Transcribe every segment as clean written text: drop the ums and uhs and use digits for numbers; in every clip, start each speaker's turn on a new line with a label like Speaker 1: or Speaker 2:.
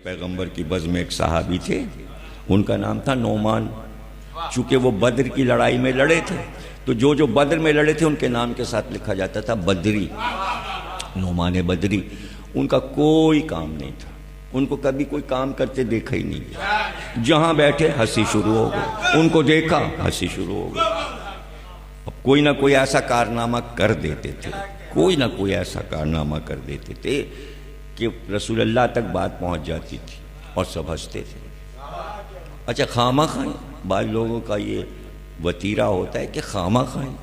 Speaker 1: پیغمبر کی بز میں ایک صحابی تھے، ان کا نام تھا نعمان۔ چونکہ وہ بدر کی لڑائی میں لڑے تھے تو جو بدر میں لڑے تھے ان کے نام کے ساتھ لکھا جاتا تھا بدری، نعمان بدری۔ ان کا کوئی کام نہیں تھا، ان کو کبھی کوئی کام کرتے دیکھا ہی نہیں گیا۔ جہاں بیٹھے ہنسی شروع ہو گئی، ان کو دیکھا ہنسی شروع ہو گئی۔ اب کوئی نہ کوئی ایسا کارنامہ کر دیتے تھے، کوئی نہ کوئی ایسا کارنامہ کر دیتے تھے کہ رسول اللہ تک بات پہنچ جاتی تھی اور سب ہنستے تھے۔ اچھا خامہ خائیں، بعض لوگوں کا یہ وتیرہ ہوتا ہے کہ خامہ خائیں،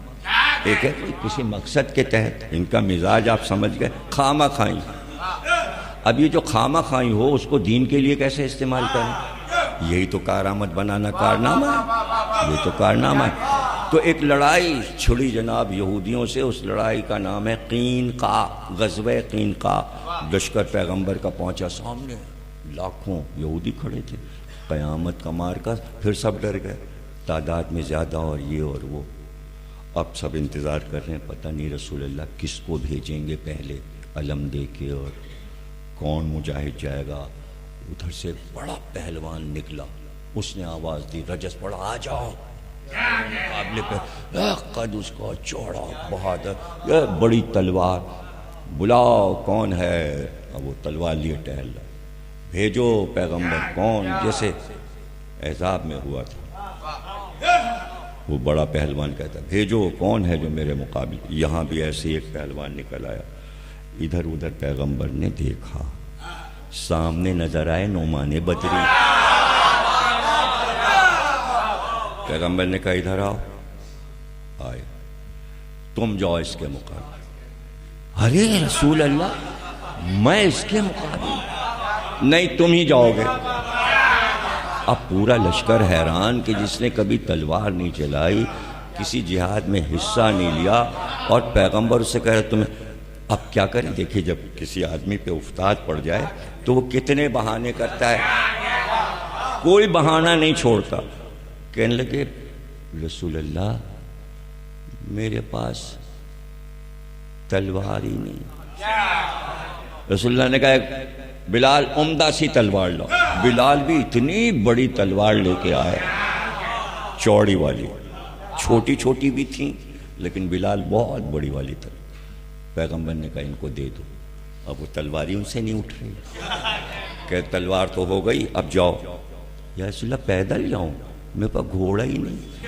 Speaker 1: ایک ہے کسی مقصد کے تحت، ان کا مزاج آپ سمجھ گئے، خامہ خائیں۔ اب یہ جو خامہ خائیں ہو اس کو دین کے لیے کیسے استعمال کریں؟ یہی تو کارآمد بنانا کارنامہ ہے، یہ تو کارنامہ ہے۔ تو ایک لڑائی چھڑی جناب یہودیوں سے، اس لڑائی کا نام ہے قینقاع، غزوہ قینقاع۔ لشکر پیغمبر کا پہنچا سامنے، لاکھوں یہودی کھڑے تھے، قیامت کا مارکا، پھر سب ڈر گئے، تعداد میں زیادہ اور یہ اور وہ۔ اب سب انتظار کر رہے ہیں، پتہ نہیں رسول اللہ کس کو بھیجیں گے پہلے علم دے کے، اور کون مجاہد جائے گا۔ ادھر سے بڑا پہلوان نکلا، اس نے آواز دی، رجس پڑا، آ جاؤ مقابلے پہ۔ قد اس کا چوڑا، بہادر، بڑی تلوار، بلاؤ کون ہے؟ اب وہ تلوار لیے ٹہل رہا، بھیجو پیغمبر کون، جیسے احزاب میں ہوا تھا۔ وہ بڑا پہلوان کہتا بھیجو کون ہے جو میرے مقابل۔ یہاں بھی ایسے ایک پہلوان نکل آیا، ادھر ادھر پیغمبر نے دیکھا، سامنے نظر آئے نعمان بدری۔ پیغمبر نے کہا ادھر آؤ، آئے، تم جاؤ اس کے مقابل۔ ارے رسول اللہ میں اس کے مقابل؟ نہیں تم ہی جاؤ گے۔ اب پورا لشکر حیران کہ جس نے کبھی تلوار نہیں چلائی، کسی جہاد میں حصہ نہیں لیا، اور پیغمبر اس سے کہہ رہے تمہیں۔ اب کیا کریں؟ دیکھیے جب کسی آدمی پہ افتاد پڑ جائے تو وہ کتنے بہانے کرتا ہے، کوئی بہانہ نہیں چھوڑتا۔ کہنے لگے رسول اللہ میرے پاس تلوار ہی نہیں۔ رسول اللہ نے کہا بلال عمدہ سی تلوار لاؤ۔ بلال بھی اتنی بڑی تلوار لے کے آئے، چوڑی والی، چھوٹی چھوٹی بھی تھیں لیکن بلال بہت بڑی والی تلوار۔ پیغمبر نے کہا ان کو دے دو۔ اب وہ تلواری ان سے نہیں اٹھ رہی، کہ تلوار تو ہو گئی، اب جاؤ۔ یا رسول اللہ پیدل جاؤں؟ میرے پاس گھوڑا ہی نہیں۔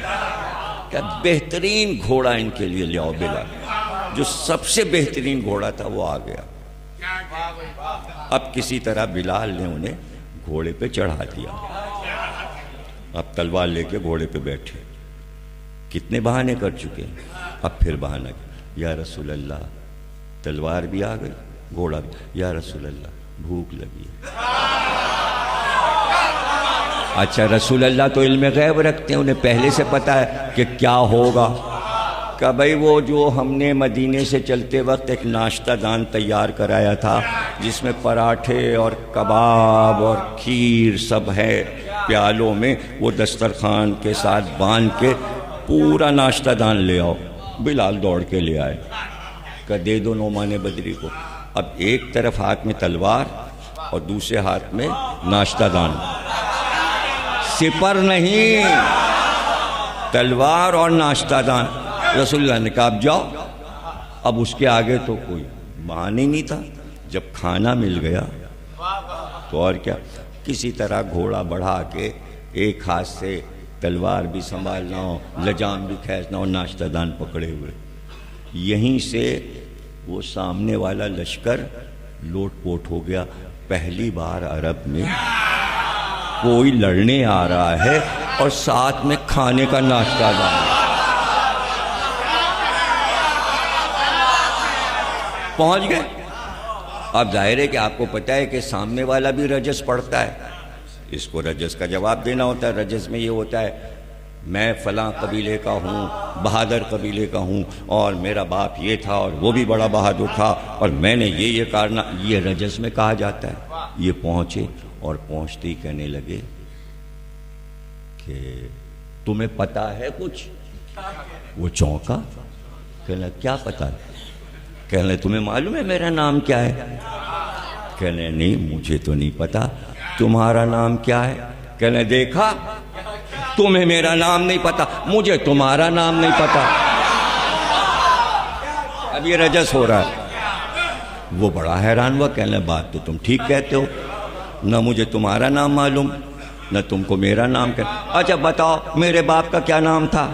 Speaker 1: کیا بہترین گھوڑا ان کے لیے لیاؤ۔ بلال جو سب سے بہترین گھوڑا تھا وہ آ گیا۔ اب کسی طرح بلال نے انہیں گھوڑے پہ چڑھا دیا، اب تلوار لے کے گھوڑے پہ بیٹھے۔ کتنے بہانے کر چکے، اب پھر بہانہ کیا، یا رسول اللہ تلوار بھی آ گئی، گھوڑا بھی، یا رسول اللہ بھوک لگی ہے۔ اچھا رسول اللہ تو علم غیب رکھتے ہیں، انہیں پہلے سے پتا ہے کہ کیا ہوگا۔ کہ بھئی وہ جو ہم نے مدینے سے چلتے وقت ایک ناشتہ دان تیار کرایا تھا جس میں پراٹھے اور کباب اور کھیر سب ہے پیالوں میں، وہ دسترخوان کے ساتھ باندھ کے پورا ناشتہ دان لے آؤ۔ بلال دوڑ کے لے آئے، کہ دے دو نعمان بدری کو۔ اب ایک طرف ہاتھ میں تلوار اور دوسرے ہاتھ میں ناشتہ دان، سپر نہیں، تلوار اور ناشتہ دان۔ رسول اللہ نے کہا اب جاؤ۔ اب اس کے آگے تو کوئی بہانہ نہیں تھا، جب کھانا مل گیا تو اور کیا، کسی طرح گھوڑا بڑھا کے ایک ہاتھ سے تلوار بھی سنبھالنا ہو، لجام بھی کھینچنا ہو، ناشتہ دان پکڑے ہوئے۔ یہیں سے وہ سامنے والا لشکر لوٹ پوٹ ہو گیا۔ پہلی بار عرب میں کوئی لڑنے آ رہا ہے اور ساتھ میں کھانے کا ناشتہ دان۔ پہنچ گئے۔ اب ظاہر ہے کہ آپ کو پتہ ہے کہ سامنے والا بھی رجس پڑھتا ہے، اس کو رجس کا جواب دینا ہوتا ہے۔ رجس میں یہ ہوتا ہے میں فلاں قبیلے کا ہوں، بہادر قبیلے کا ہوں، اور میرا باپ یہ تھا اور وہ بھی بڑا بہادر تھا، اور میں نے یہ کرنا، یہ رجس میں کہا جاتا ہے۔ یہ پہنچے اور پہنچتے ہی کہنے لگے کہ تمہیں پتہ ہے کچھ؟ وہ چونکا، کہنے لگا کیا پتہ ہے؟ کہنے لگے تمہیں معلوم ہے میرا نام کیا ہے؟ کہنے نہیں مجھے تو نہیں پتا، تمہارا نام کیا ہے؟ کہنے دیکھا تمہیں میرا نام نہیں پتا، مجھے تمہارا نام نہیں پتا۔ اب یہ رجس ہو رہا ہے۔ وہ بڑا حیران ہوا، کہنے بات تو تم ٹھیک کہتے ہو، نہ مجھے تمہارا نام معلوم نہ تم کو میرا نام کہنا۔ اچھا بتاؤ میرے باپ کا کیا نام تھا؟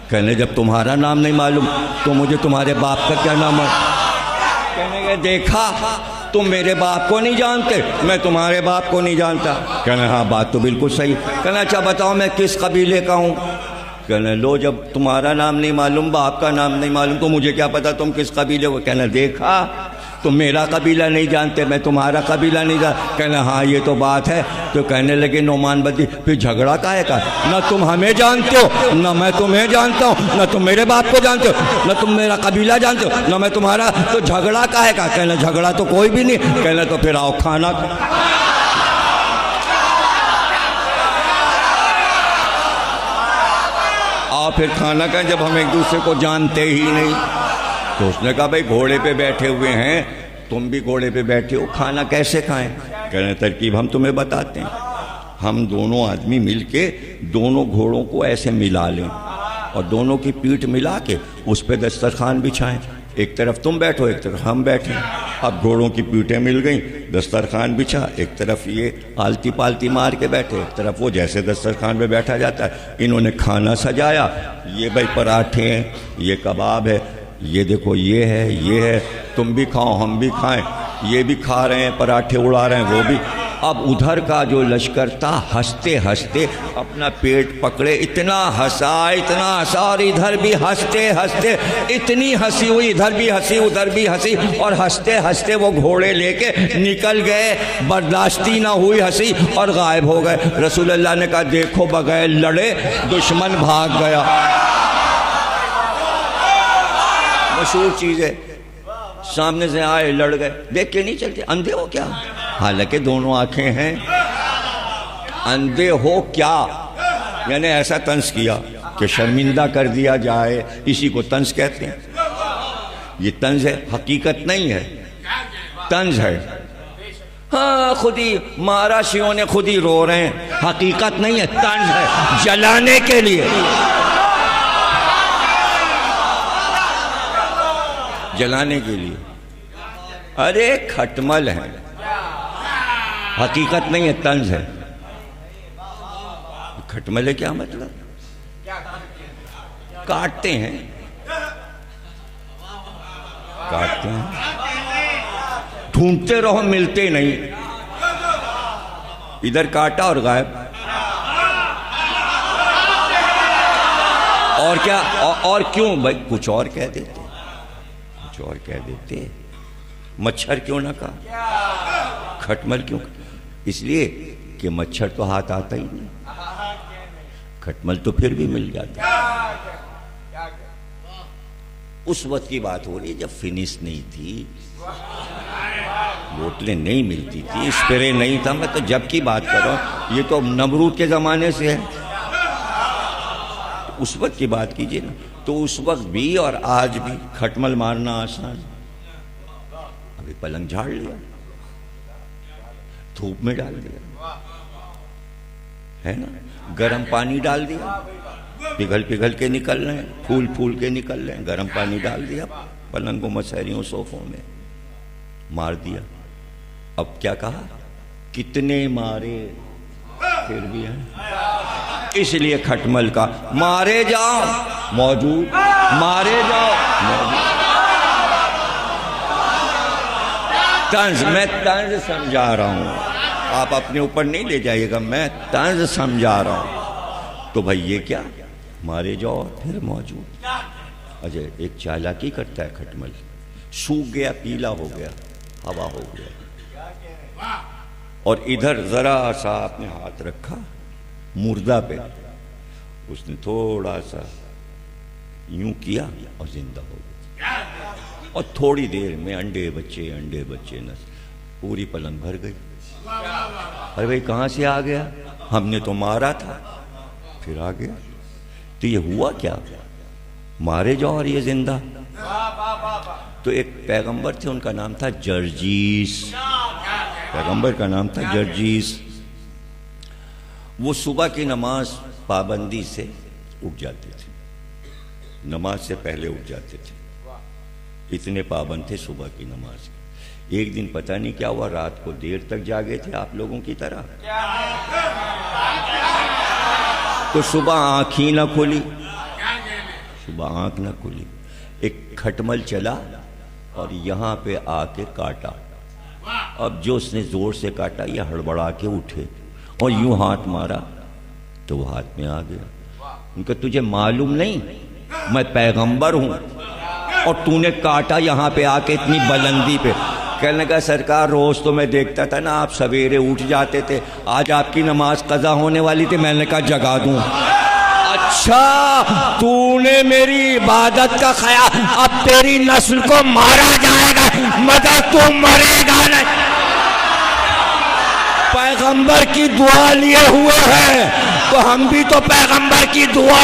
Speaker 1: کہنے جب تمہارا نام نہیں معلوم تو مجھے تمہارے باپ کا کیا نام ہے؟ کہنے گے دیکھا تم میرے باپ کو نہیں جانتے، میں تمہارے باپ کو نہیں جانتا۔ کہنے ہاں بات تو بالکل صحیح۔ کہنا اچھا بتاؤ میں کس قبیلے کا ہوں؟ کہنے لو جب تمہارا نام نہیں معلوم، باپ کا نام نہیں معلوم، تو مجھے کیا پتا تم کس قبیلے کو؟ کہنا دیکھا تم میرا قبیلہ نہیں جانتے، میں تمہارا قبیلہ نہیں جانتا۔ کہنا ہاں یہ تو بات ہے۔ تو کہنے لگے نعمان بدری پھر جھگڑا کاہے کا؟ نہ تم ہمیں جانتے ہو نہ میں تمہیں جانتا ہوں، نہ تم میرے باپ کو جانتے ہو نہ تم میرا قبیلہ جانتے ہو نہ میں تمہارا، تو جھگڑا کاہے کا؟ کہنا جھگڑا تو کوئی بھی نہیں۔ کہنا تو پھر آؤ کھانا آؤ پھر کھانا کھائیں جب ہم ایک دوسرے کو جانتے ہی نہیں۔ تو اس نے کہا بھائی گھوڑے پہ بیٹھے ہوئے ہیں، تم بھی گھوڑے پہ بیٹھے ہو، کھانا کیسے کھائیں؟ کہنے ترکیب ہم تمہیں بتاتے ہیں، ہم دونوں آدمی مل کے دونوں گھوڑوں کو ایسے ملا لیں اور دونوں کی پیٹھ ملا کے اس پہ دسترخوان بچھائیں، ایک طرف تم بیٹھو ایک طرف ہم بیٹھیں۔ اب گھوڑوں کی پیٹھیں مل گئیں، دسترخوان بچھا، ایک طرف یہ آلتی پالتی مار کے بیٹھے، ایک طرف وہ جیسے دسترخوان پہ بیٹھا جاتا ہے۔ انہوں نے کھانا سجایا، یہ بھائی پراٹھے ہیں، یہ کباب ہے، یہ دیکھو یہ ہے، تم بھی کھاؤ ہم بھی کھائیں، یہ بھی کھا رہے ہیں، پراٹھے اڑا رہے ہیں وہ بھی۔ اب ادھر کا جو لشکر تھا ہنستے ہنستے اپنا پیٹ پکڑے، اتنا ہنسا اور ادھر بھی ہنستے ہنستے اتنی ہنسی ہوئی، ادھر بھی ہنسی ادھر بھی ہنسی، اور ہنستے ہنستے وہ گھوڑے لے کے نکل گئے، برداشتی نہ ہوئی ہنسی اور غائب ہو گئے۔ رسول اللہ نے کہا دیکھو بغیر لڑے دشمن بھاگ گیا۔ مشہور چیز ہے، سامنے سے آئے لڑ گئے، دیکھ کے نہیں چلتے، اندھے ہو کیا؟ حالانکہ دونوں آنکھیں ہیں، اندھے ہو کیا؟ یعنی ایسا طنز کیا کہ شرمندہ کر دیا جائے، اسی کو طنز کہتے ہیں۔ یہ طنز ہے، حقیقت نہیں ہے، طنز ہے۔ ہاں خود ہی مارا شیوں نے خود ہی رو رہے ہیں، حقیقت نہیں ہے، طنز ہے، جلانے کے لیے، جلانے کے لیے۔ ارے کھٹمل ہے، حقیقت نہیں ہے، طنز ہے۔ کھٹمل ہے کیا مطلب؟ کاٹتے ہیں، کاٹتے ہیں، ڈھونڈتے رہو ملتے نہیں، ادھر کاٹا اور غائب۔ اور کیا اور کیوں بھائی کچھ اور کہہ دیتے، کچھ اور کہہ دیتے، مچھر کیوں نہ کہا، کھٹمل کیوں کہا؟ اس لیے کہ مچھر تو ہاتھ آتا ہی نہیں، کھٹمل تو پھر بھی مل جاتا۔ اس وقت کی بات ہو رہی ہے جب فنس نہیں تھی، بوتلیں نہیں ملتی تھی، اسپرے نہیں تھا، میں تو جب کی بات کر رہا ہوں، یہ تو نمرود کے زمانے سے ہے، اس وقت کی بات کیجئے نا۔ تو اس وقت بھی اور آج بھی کھٹمل مارنا آسان، ابھی پلنگ جھاڑ لیا، دھوپ میں ڈال دیا ہے نا، گرم پانی ڈال دیا، پگھل کے نکل رہے ہیں، پھول کے نکل رہے ہیں، گرم پانی ڈال دیا، پلنگوں مسہریوں صوفوں میں مار دیا۔ اب کیا کہا؟ کتنے مارے پھر بھی ہیں۔ اس لیے کھٹمل کا مارے جاؤ موجود، مارے جاؤ موجود۔ طنز، میں طنز سمجھا رہا ہوں، آپ اپنے اوپر نہیں لے جائیے گا، میں طنز سمجھا رہا ہوں۔ تو بھائی یہ کیا؟ مارے جاؤ پھر موجود۔ اچھا ایک چالاکی کرتا ہے کھٹمل، سوکھ گیا، پیلا ہو گیا، ہوا ہو گیا، اور ادھر ذرا سا آپ نے ہاتھ رکھا مردہ پہ، اس نے تھوڑا سا یوں کیا اور زندہ ہو گیا، اور تھوڑی دیر میں انڈے بچے نس پوری پلنگ بھر گئی۔ ارے بھائی کہاں سے آ گیا؟ ہم نے تو مارا تھا، پھر آ گیا۔ تو یہ ہوا کیا؟ مارے جاؤ اور یہ زندہ۔ تو ایک پیغمبر تھے، ان کا نام تھا جرجیس، پیغمبر کا نام تھا جرجیس. وہ صبح کی نماز پابندی سے اٹھ جاتے تھے, نماز سے پہلے اٹھ جاتے تھے, اتنے پابند تھے صبح کی نماز کے. ایک دن پتہ نہیں کیا ہوا, رات کو دیر تک جاگے تھے آپ لوگوں کی طرح, تو صبح آنکھ ہی نہ کھلی, صبح آنکھ نہ کھلی, ایک کھٹمل چلا اور یہاں پہ آ کے کاٹا. اب جو اس نے زور سے کاٹا یہ ہڑبڑا کے اٹھے اور یوں ہاتھ مارا تو وہ ہاتھ میں آ گیا. ان کو تجھے معلوم نہیں میں پیغمبر ہوں اور تو نے کاٹا یہاں پہ آ کے اتنی بلندی پہ؟ کہنے کا سرکار روز تو میں دیکھتا تھا نا آپ سویرے اٹھ جاتے تھے, آج آپ کی نماز قضا ہونے والی تھی, میں نے کہا جگا دوں. اچھا تو نے میری عبادت کا خیال, اب تیری نسل کو مارا جائے گا مگر تو مرے گا نہیں. پیغمبر کی دعا لیے ہوئے ہیں تو ہم بھی تو پیغمبر کی دعا